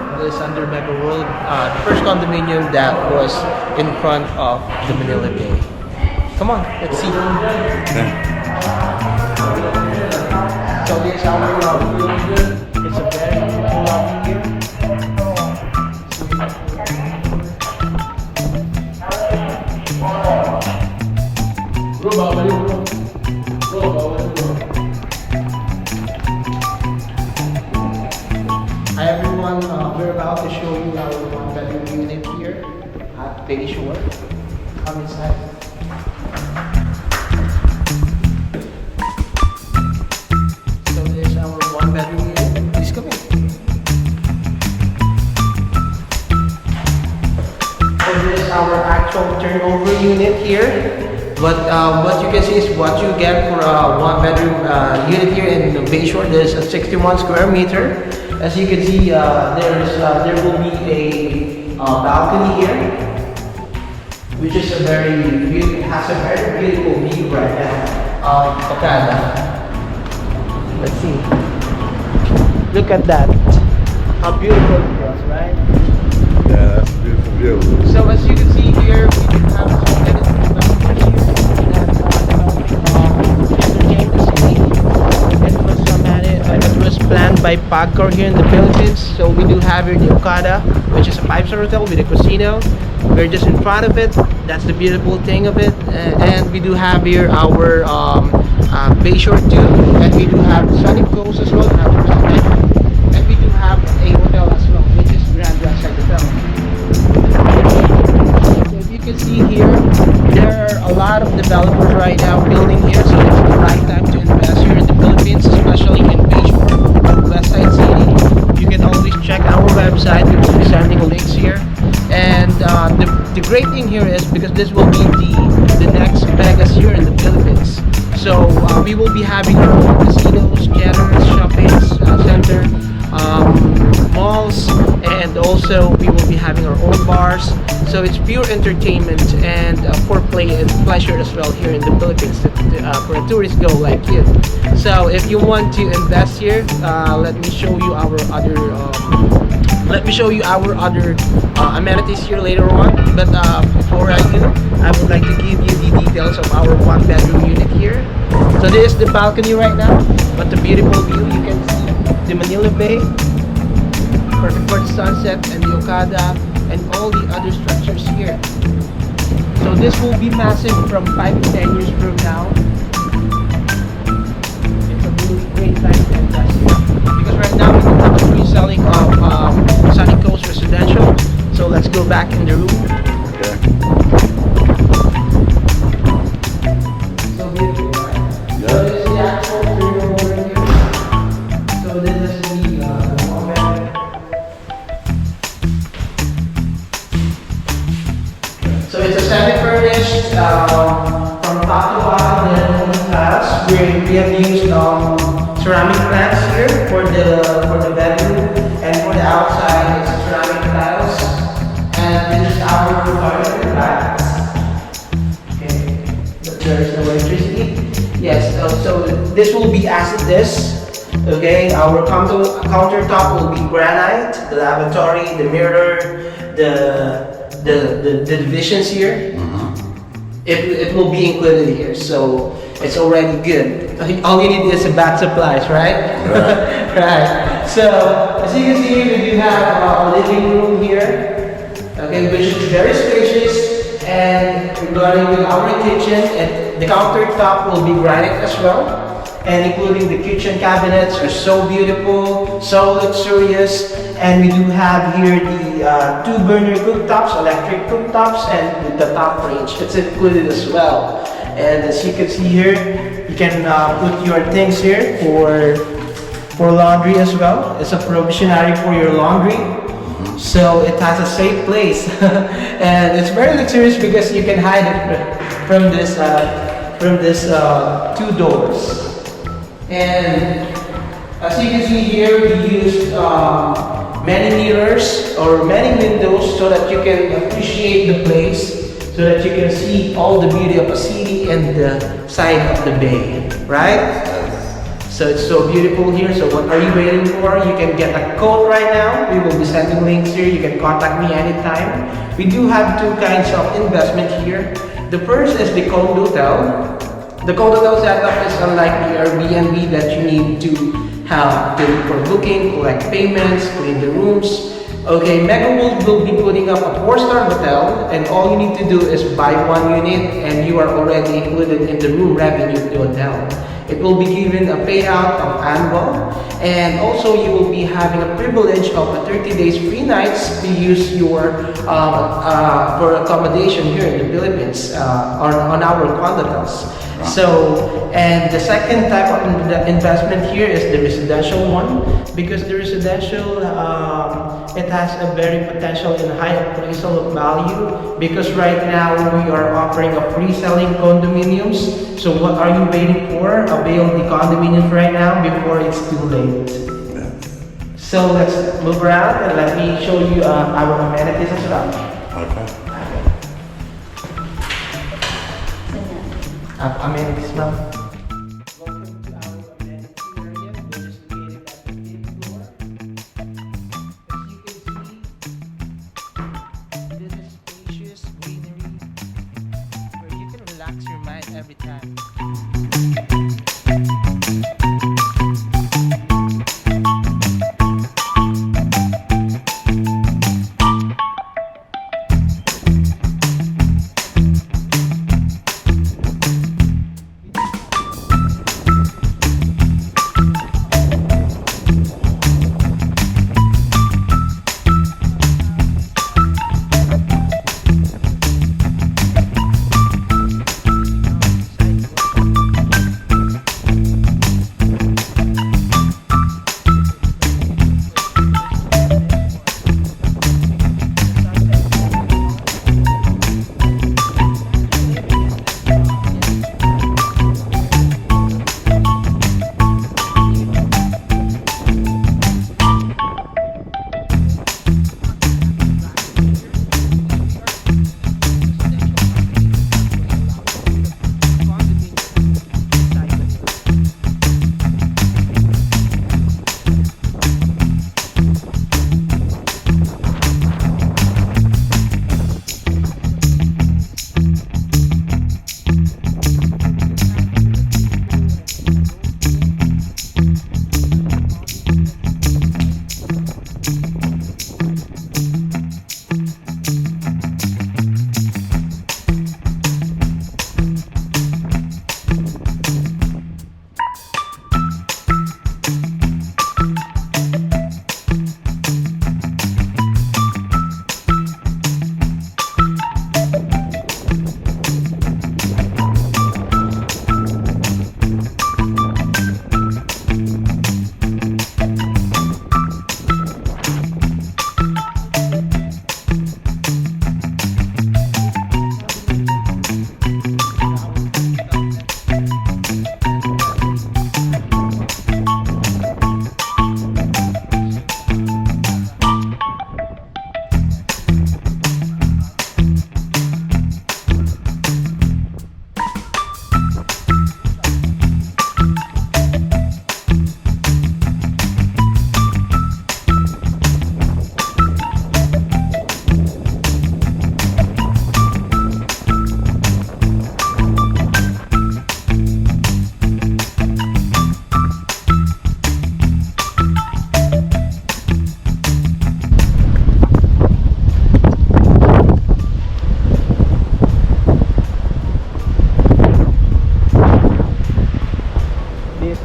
This is under Megaworld, the first condominium that was in front of the Manila Bay. Come on, let's see. So this is our lobby. It's a very beautiful lobby here. Hi everyone, we're about to show you our one-bedroom unit here at Bayshore. Come inside. So this is our one-bedroom unit. Please come in. So this is our actual turnover unit here. But what you can see is what you get for a one-bedroom unit here in Bayshore. There's a 61 square meter. As you can see, there will be a balcony here, which is has a very beautiful view right now of Okada. Let's see. Look at that. How beautiful it was, right? Yeah, that's a beautiful view. So as you can see here, we do have some developers here that entertain the city. It was planned by PAGCOR here in the Philippines. So we do have here the Okada, which is a 5-star hotel with a casino. We're just in front of it. That's the beautiful thing of it. And we do have here our Bayshore too, and we do have Sunny Coast as well, and we do have a hotel as well, which is Grand Riverside Hotel. So if you can see here, there are a lot of developers right now building here, so it's the right time to invest here in the Philippines, especially in Bayshore, Westside City. You can always check our website. We will be sending links here. And the great thing here is because this will be the next Vegas here in the Philippines. So we will be having our own casinos, theaters, shopping center, malls, and also we will be having our own bars. So it's pure entertainment and for play and pleasure as well here in the Philippines for a tourist go like you. So if you want to invest here, let me show you our other amenities here later on. But before I do, I would like to give you the details of our one-bedroom unit here. So this is the balcony right now, but the beautiful view, you can see the Manila Bay, perfect for the sunset and the Okada and all the other structures here. So this will be massive from 5 to 10 years from now. It's a really great time to invest here. Because right now we don't have a pre-selling of Sunny Coast Residential. So let's go back in the room. Okay. So beautiful, right? Yeah. So this is the actual room over here. So this is the one bedroom. So it's a semi-furnished from top to bottom. Then tiles. We have used ceramic plants here for the bedroom, and for the outside it's ceramic tiles. And this is our toilet in the back. Okay, but there is no electricity. Yes, so this will be as it is. Okay, our countertop will be granite, the lavatory, the mirror, the divisions here. It will be included here, so it's already good. All you need is a bath supplies, right? Right. So as you can see, we do have a living room here, okay, which is very spacious. And regarding with our kitchen, and the countertop will be granite as well, and including the kitchen cabinets are so beautiful, so luxurious. And we do have here the 2-burner cooktops, electric cooktops, and with the top range, it's included as well. And as you can see here, you can put your things here for laundry as well. It's a provisionary for your laundry, so it has a safe place. And it's very luxurious because you can hide it from this 2 doors. And as you can see here, we used many mirrors or many windows so that you can appreciate the place, so that you can see all the beauty of a city and the side of the bay, right? So it's so beautiful here. So what are you waiting for? You can get a quote right now. We will be sending links here. You can contact me anytime. We do have two kinds of investment here. The first is the condo hotel. The condo hotel setup is unlike the Airbnb that you need to have to for booking, collect payments, clean the rooms. Okay, Megaworld will be putting up a 4-star hotel, and all you need to do is buy one unit and you are already included in the room revenue of the hotel. It will be given a payout of annual, and also you will be having a privilege of a 30 days free nights to use your for accommodation here in the Philippines on our condos. So, and the second type of investment here is the residential one, because the residential it has a very potential in high appraisal of value, because right now we are offering a free selling condominiums. So what are you waiting for? Avail the condominiums right now before it's too late. So let's move around and let me show you our amenities as well. Okay. Amenities now. Welcome to our amenity area, which is located at the 5th floor. As you can see, this is spacious greenery where you can relax your mind every time.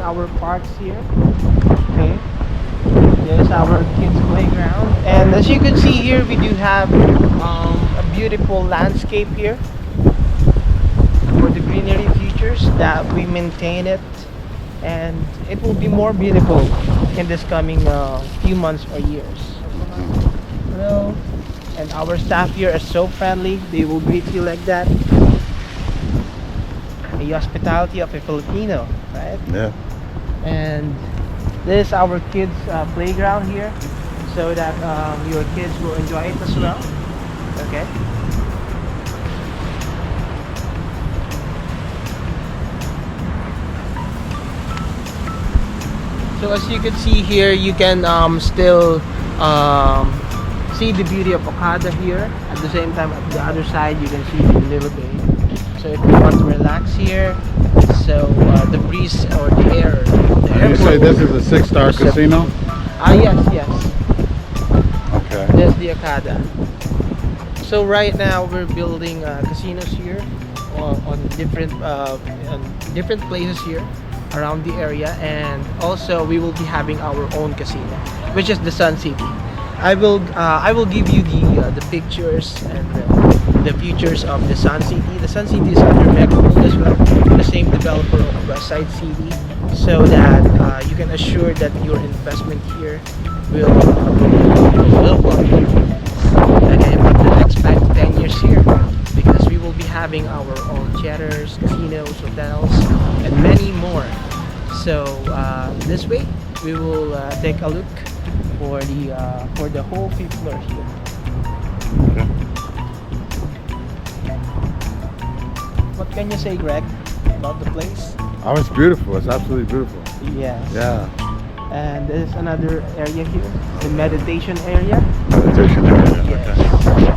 Our parks here. Okay, there's our kids playground, and as you can see here, we do have a beautiful landscape here for the greenery features that we maintain it, and it will be more beautiful in this coming few months or years. Hello, and our staff here are so friendly. They will greet you like that. The hospitality of a Filipino, right? Yeah. And this is our kids playground here, so that your kids will enjoy it as well. Okay. So as you can see here, you can still see the beauty of Okada here. At the same time, at the other side, you can see the little bay. So if you want to relax here, so the breeze or the air. You say this is a 6-star casino? Yes, yes. Okay. That's the Okada. So right now we're building casinos here on different places here around the area, and also we will be having our own casino, which is the Sun City. I will give you the pictures and the features of the Sun City. The Sun City is under Megaworld as well, the same developer of Westside City, so that you can assure that your investment here will work. Okay, for the next 5 to 10 years here, because we will be having our own theaters, casinos, hotels, and many more. So this way we will take a look for the whole 5th floor here. Okay. What can you say, Greg, about the place? Oh, it's beautiful. It's absolutely beautiful. Yes. Yeah. And there's another area here, the meditation area. Meditation area. Yes. Okay.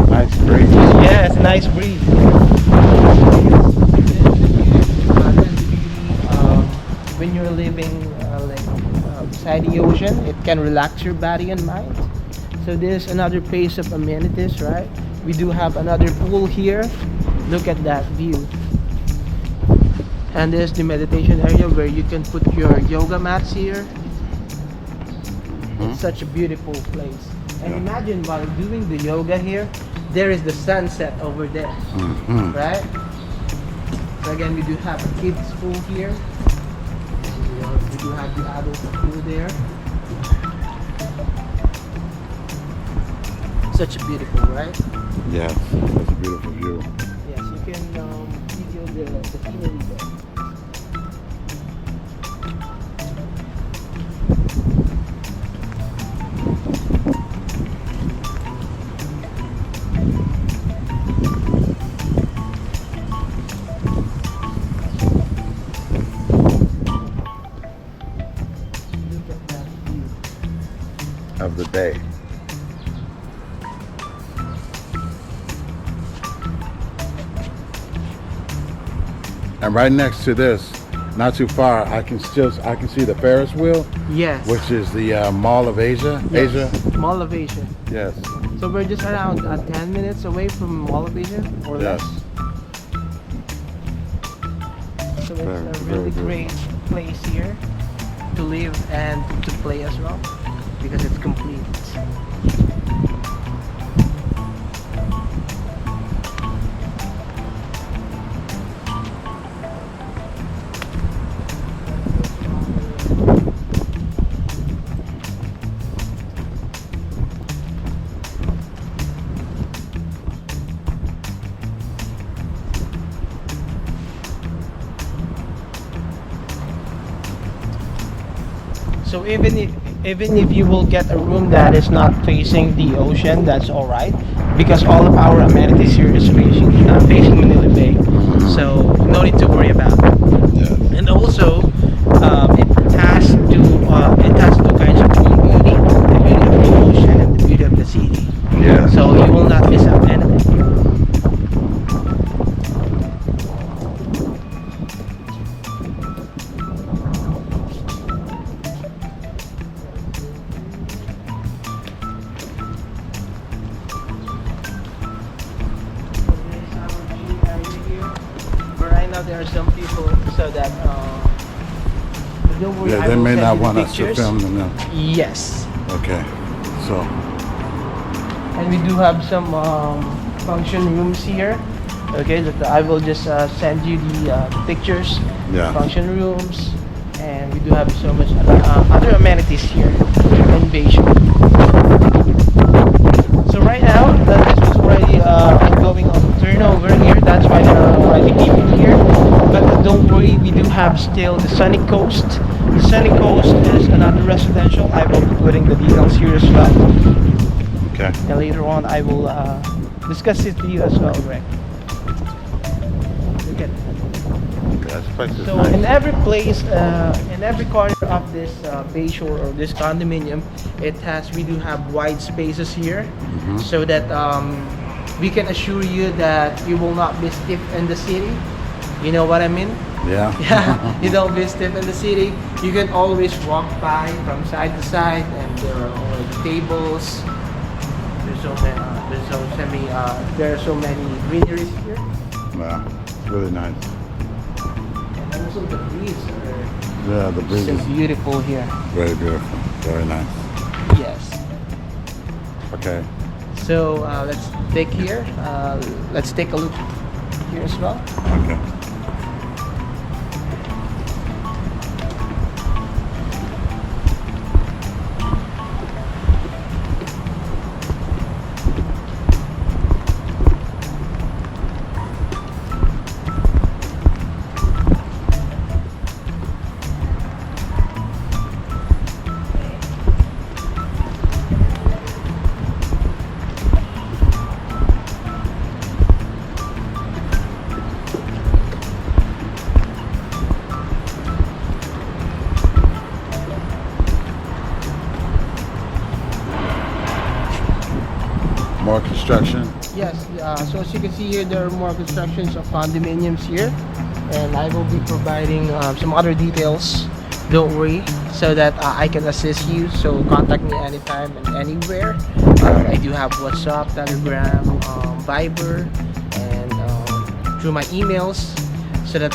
Nice breeze. Yes, nice breeze. When you're living beside the ocean, it can relax your body and mind. So there's another place of amenities, right? We do have another pool here. Look at that view. And there's the meditation area where you can put your yoga mats here. It's such a beautiful place. And imagine while doing the yoga here, there is the sunset over there, right? So again, we do have a kids pool here. We do have the adult pool there. Such a beautiful, right? Yes, that's a beautiful view. Yes, you can video the scenery there. Look at that view. Of the bay. And right next to this, not too far, I can see the Ferris wheel, Yes. which is the Mall of Asia. Yes. Asia. Mall of Asia. Yes. So we're just around 10 minutes away from Mall of Asia or Yes. less. So it's Very, a very really good. great place here to live and to play as well, because it's complete. So even if you will get a room that is not facing the ocean, that's all right, because all of our amenities here is facing Manila Bay, so no need to worry about it. Yes. And also, it has two kinds of beauty: the beauty of the ocean and the beauty of the city. Yeah. So you will not miss out anything. Now there are some people so that don't worry, Yeah, I they will may send not you the want us to pictures. film them. Yes, Okay. So. and we do have some function rooms here. Okay, that I will just send you the pictures. Yeah. Function rooms, and we do have so much other amenities here in Beijing. So right now, this was already ongoing on turnover here. That's why they're already leaving here. But don't worry, we do have still the Sunny Coast. The Sunny Coast is another residential. I will be putting the details here as well. Okay. And later on, I will discuss it with you as well, Greg. Look at that. This place is So nice. in every place, in every corner of this bayshore or this condominium, we do have wide spaces here, so that we can assure you that you will not be stiff in the city. You know what I mean? Yeah. Yeah, you don't be stiff in the city. You can always walk by from side to side, and there are already tables. There are so many greeneries here, Yeah. It's really nice. and also the breeze are Yeah, the breeze so is beautiful here. very beautiful. Very nice. Yes. Okay. So let's take a look here as well. Okay. More construction. Yes. So as you can see here, there are more constructions of condominiums here, and I will be providing some other details. Don't worry, so that I can assist you. So contact me anytime and anywhere. I do have WhatsApp, Telegram, Viber, and through my emails, so that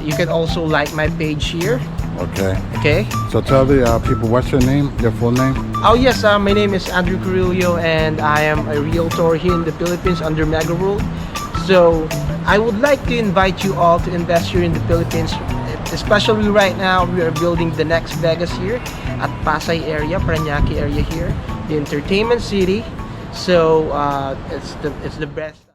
you can also like my page here. Okay. Okay. So tell the people what's your name, your full name. Oh yes, my name is Andrew Carillo, and I am a realtor here in the Philippines under Megaworld. So I would like to invite you all to invest here in the Philippines, especially right now. We are building the next Vegas here at Pasay area, Parañaque area here, the entertainment city. So it's the best.